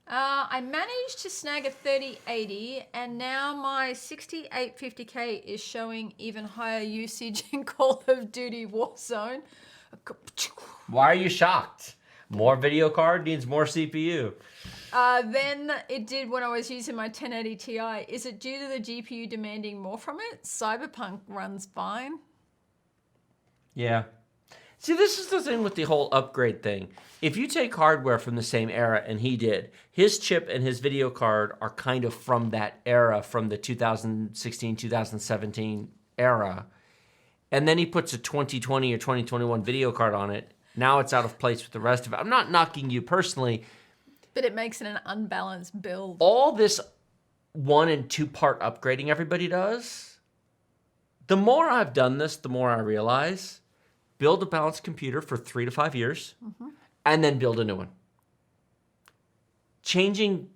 I managed to snag a 3080, and now my 6850K is showing even higher usage in Call of Duty Warzone. Why are you shocked? More video card needs more CPU. Then it did when I was using my 1080 Ti. Is it due to the GPU demanding more from it? Cyberpunk runs fine. Yeah. See, this is the thing with the whole upgrade thing. If you take hardware from the same era, and he did, his chip and his video card are kind of from that era, from the 2016, 2017 era, and then he puts a 2020 or 2021 video card on it, now it's out of place with the rest of it. I'm not knocking you personally. But it makes it an unbalanced build. All this 1 and 2 part upgrading everybody does, the more I've done this, the more I realize, build a balanced computer for 3 to 5 years, and then build a new one. Changing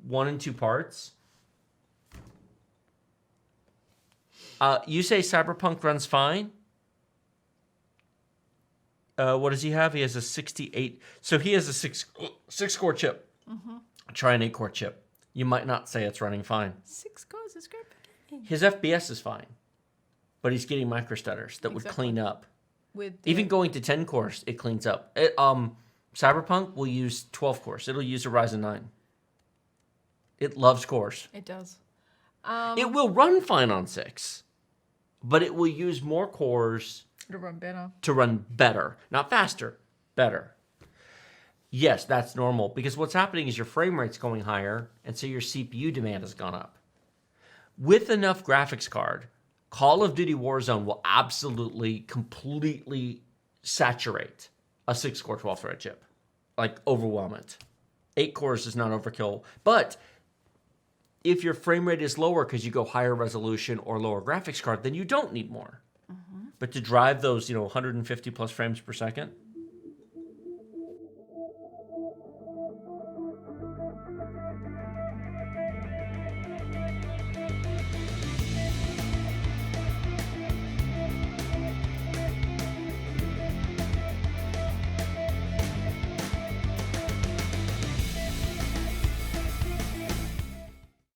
1 and 2 parts. You say Cyberpunk runs fine? What does he have? He has a 68. So he has a 6-core chip. Try an 8-core chip. You might not say it's running fine. 6 cores is great. His FPS is fine, but he's getting microstutters that would clean up. Even going to 10 cores, it cleans up. Cyberpunk will use 12 cores. It'll use a Ryzen 9. It loves cores. It does. It will run fine on 6, but it will use more cores to run better. To run better. Not faster, better. Yes, that's normal, because what's happening is your frame rate's going higher, and so your CPU demand has gone up. With enough graphics card, Call of Duty Warzone will absolutely, completely saturate a 6-core 12-thread chip. Like, overwhelm it. 8 cores is not overkill. But if your frame rate is lower because you go higher resolution or lower graphics card, then you don't need more. But to drive those, 150 plus frames per second,